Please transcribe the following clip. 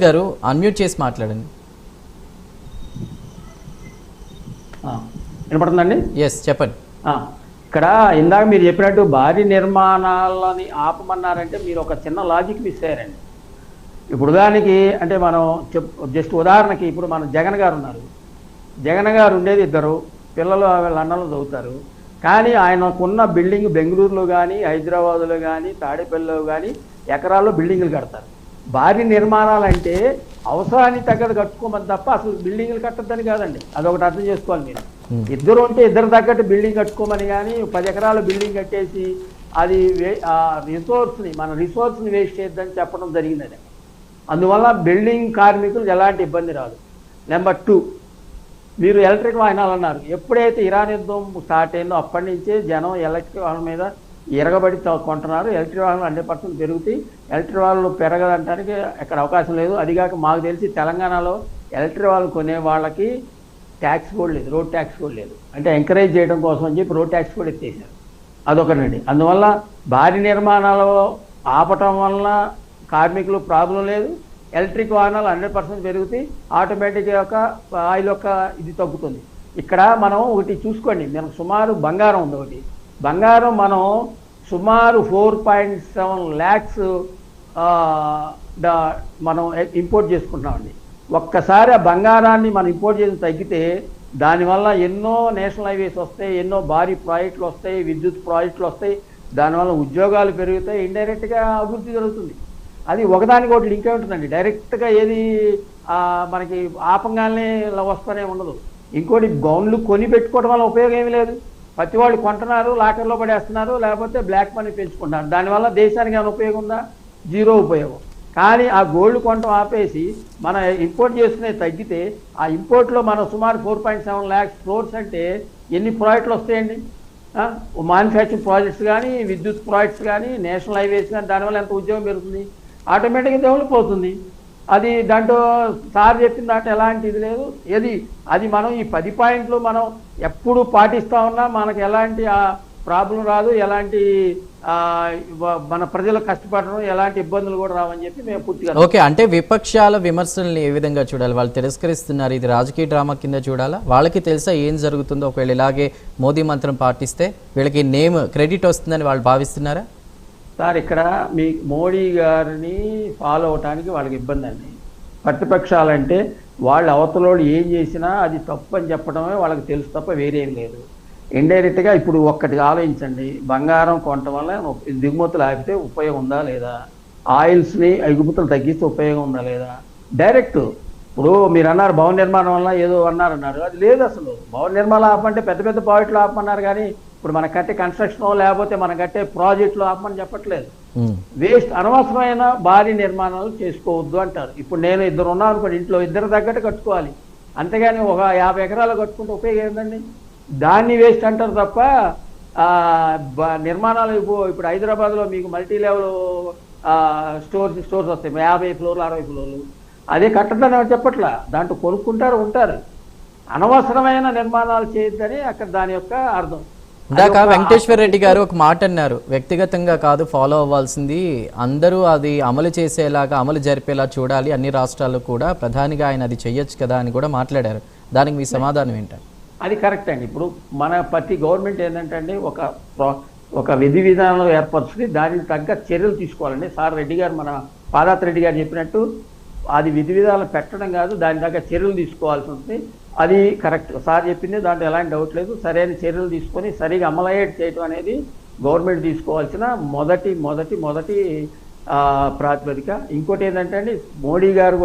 గారు అన్మ్యూట్ చేసి మాట్లాడండి. వినపడుతుందండి? ఎస్, చెప్పండి. ఇక్కడ ఇందాక మీరు చెప్పినట్టు భారీ నిర్మాణాలని ఆపమన్నారంటే మీరు ఒక చిన్న లాజిక్ మిస్ అయ్యారండి. ఇప్పుడు దానికి అంటే మనం జస్ట్ ఉదాహరణకి ఇప్పుడు మన జగన్ గారు ఉన్నారు. జగన్ గారు ఉండేది ఇద్దరు పిల్లలు, లండన్లో చదువుతారు. కానీ ఆయనకున్న బిల్డింగ్ బెంగళూరులో కానీ, హైదరాబాద్లో కానీ, తాడేపల్లిలో కానీ ఎకరాల్లో బిల్డింగులు కడతారు. భారీ నిర్మాణాలు అంటే అవసరానికి తగ్గదు కట్టుకోమని తప్ప అసలు బిల్డింగులు కట్టద్దని కాదండి. అదొకటి అర్థం చేసుకోవాలి మీరు. ఇద్దరు ఉంటే ఇద్దరు తగ్గట్టు బిల్డింగ్ కట్టుకోమని కానీ 10 ఎకరాల బిల్డింగ్ కట్టేసి అది మన రిసోర్స్ని వేస్ట్ చేయొద్దని చెప్పడం జరిగింది. అందువల్ల బిల్డింగ్ కార్మికులు ఎలాంటి ఇబ్బంది రాదు. నెంబర్ 2, మీరు ఎలక్ట్రిక్ వాహనాలు అన్నారు. ఎప్పుడైతే ఇరాన్ యుద్ధం స్టార్ట్ అయిందో అప్పటి నుంచే జనం ఎలక్ట్రిక్ వాహనం మీద ఎరగబడి కొంటున్నారు. ఎలక్ట్రిక్ వాహనాలు 100% పెరుగుతాయి. ఎలక్ట్రిక్ వాహనాలు పెరగదంటానికి ఎక్కడ అవకాశం లేదు. అదిగాక మాకు తెలిసి తెలంగాణలో ఎలక్ట్రిక్ వాహనాలు కొనే వాళ్ళకి ట్యాక్స్ కూడా లేదు, రోడ్ ట్యాక్స్ కూడా లేదు. అంటే ఎంకరేజ్ చేయడం కోసం అని చెప్పి రోడ్ ట్యాక్స్ కూడా ఎత్తేసారు. అదొకటండి. అందువల్ల భారీ నిర్మాణాలు ఆపటం వల్ల కార్మికులు ప్రాబ్లం లేదు. ఎలక్ట్రిక్ వాహనాలు 100% పెరుగుతాయి. ఆటోమేటిక్గా ఆయిల్ యొక్క ఇది తగ్గుతుంది. ఇక్కడ మనం ఒకటి చూసుకోండి, మనం సుమారు బంగారం ఉంది. ఒకటి బంగారం మనం సుమారు 4.7 lakhs మనం ఇంపోర్ట్ చేసుకుంటున్నామండి. ఒక్కసారి ఆ బంగారాన్ని మనం ఇంపోర్ట్ చేసి తగ్గితే దానివల్ల ఎన్నో నేషనల్ హైవేస్ వస్తాయి, ఎన్నో భారీ ప్రాజెక్టులు వస్తాయి, విద్యుత్ ప్రాజెక్టులు వస్తాయి. దానివల్ల ఉద్యోగాలు పెరుగుతాయి, ఇండైరెక్ట్గా అభివృద్ధి జరుగుతుంది. అది ఒకదానికి ఒకటి లింక్ అయి ఉంటుందండి. డైరెక్ట్గా ఏది మనకి ఆపంగానే వస్తూనే ఉండదు. ఇంకోటి గౌన్లు కొని పెట్టుకోవడం వల్ల ఉపయోగం ఏమీ లేదు. ప్రతి వాళ్ళు కొంటున్నారు, లాకర్లో పడేస్తున్నారు, లేకపోతే బ్లాక్ మనీ పెంచుకుంటున్నారు. దానివల్ల దేశానికి ఏమైనా ఉపయోగం ఉందా? జీరో ఉపయోగం. కానీ ఆ గోల్డ్ కొనటం ఆపేసి మన ఇంపోర్ట్ చేసుకునేది తగ్గితే ఆ ఇంపోర్ట్లో మనం సుమారు 4.7 lakhs crores అంటే ఎన్ని ప్రాజెక్టులు వస్తాయండి? మ్యానుఫ్యాక్చరింగ్ ప్రాజెక్ట్స్ కానీ, విద్యుత్ ప్రాజెక్ట్స్ కానీ, నేషనల్ హైవేస్ కానీ, దానివల్ల ఎంత ఉద్యోగం పెరుగుతుంది? ఆటోమేటిక్గా డెవలప్ అవుతుంది. అది దాంట్లో సార్ చెప్పిన దాంట్లో ఎలాంటి ఇది లేదు. అది మనం ఈ 10 పాయింట్లు మనం ఎప్పుడు పాటిస్తూ ఉన్నా మనకు ఎలాంటి ప్రాబ్లం రాదు, ఎలాంటి మన ప్రజలు కష్టపడడం, ఎలాంటి ఇబ్బందులు కూడా రావని చెప్పి మేము పూర్తిగా. ఓకే, అంటే విపక్షాల విమర్శల్ని ఏ విధంగా చూడాలి? వాళ్ళు తిరస్కరిస్తున్నారు, ఇది రాజకీయ డ్రామా కింద చూడాలా? వాళ్ళకి తెలుసా ఏం జరుగుతుందో? ఒకవేళ ఇలాగే మోదీ మంత్రం పాటిస్తే వీళ్ళకి నేమ్ క్రెడిట్ వస్తుందని వాళ్ళు భావిస్తున్నారా? సార్, ఇక్కడ మీ మోడీ గారిని ఫాలో అవటానికి వాళ్ళకి ఇబ్బంది అండి. ప్రతిపక్షాలంటే వాళ్ళు అవతలోళ్ళు ఏం చేసినా అది తప్పు అని చెప్పడమే వాళ్ళకి తెలుసు తప్ప వేరేం లేదు. ఇండైరెక్ట్గా ఇప్పుడు ఒక్కటి ఆలోచించండి, బంగారం కొనటం వల్ల దిగుమతులు ఆపితే ఉపయోగం ఉందా లేదా? ఆయిల్స్ని ఎగుమతులు తగ్గిస్తే ఉపయోగం ఉందా లేదా? డైరెక్ట్ ఇప్పుడు మీరు అన్నారు భవన నిర్మాణం వల్ల ఏదో అన్నారు, అది లేదు. అసలు భవన నిర్మాణం ఆపమంటే పెద్ద పెద్ద ప్రాజెక్టులు ఆపమన్నారు, కానీ ఇప్పుడు మనం కట్టే కన్స్ట్రక్షన్ లేకపోతే మనం కట్టే ప్రాజెక్టులు ఆపమని చెప్పట్లేదు. వేస్ట్ అనవసరమైన భారీ నిర్మాణాలు చేసుకోవద్దు అంటారు. ఇప్పుడు నేను ఇద్దరు ఉన్నాను అనుకోండి, ఇంట్లో ఇద్దరు తగ్గట్టు కట్టుకోవాలి, అంతేగాని ఒక 50 ఎకరాలు కట్టుకుంటే ఉపయోగం ఏంటండి? దాన్ని వేస్ట్ అంటారు తప్ప నిర్మాణాలు ఇప్పుడు హైదరాబాద్లో మీకు మల్టీ లెవెల్ స్టోర్స్ వస్తాయి, 50 ఫ్లోర్లు 60 ఫ్లోర్లు. అదే కట్టదని చెప్పట్లా, దాంట్లో కొనుక్కుంటారు ఉంటారు. అనవసరమైన నిర్మాణాలు చేయొద్దని అక్కడ దాని యొక్క అర్థం. ఇందాక వెంకటేశ్వర రెడ్డి గారు ఒక మాట అన్నారు, వ్యక్తిగతంగా కాదు ఫాలో అవ్వాల్సింది, అందరూ అది అమలు చేసేలాగా అమలు జరిపేలా చూడాలి అన్ని రాష్ట్రాల్లో కూడా, ప్రధానిగా ఆయన అది చెయ్యొచ్చు కదా అని కూడా మాట్లాడారు. దానికి మీ సమాధానం ఏంటంటే? అది కరెక్ట్ అండి. ఇప్పుడు మన ప్రతి గవర్నమెంట్ ఏంటంటే అండి ఒక విధి విధానాలు ఏర్పరుచుకుని దానికి తగ్గ చర్యలు తీసుకోవాలండి. సార్ రెడ్డి గారు, మన పాదాత్ర రెడ్డి గారు చెప్పినట్టు అది విధి విధానాలు పెట్టడం కాదు, దాని తగ్గ చర్యలు తీసుకోవాల్సి ఉంటుంది. అది కరెక్ట్, సార్ చెప్పింది, దాంట్లో ఎలాంటి డౌట్ లేదు. సరైన చర్యలు తీసుకొని సరిగా అమలయ్యేట్ చేయడం అనేది గవర్నమెంట్ తీసుకోవాల్సిన మొదటి ప్రాతిపదిక. ఇంకోటి ఏంటంటే అండి, మోడీ గారు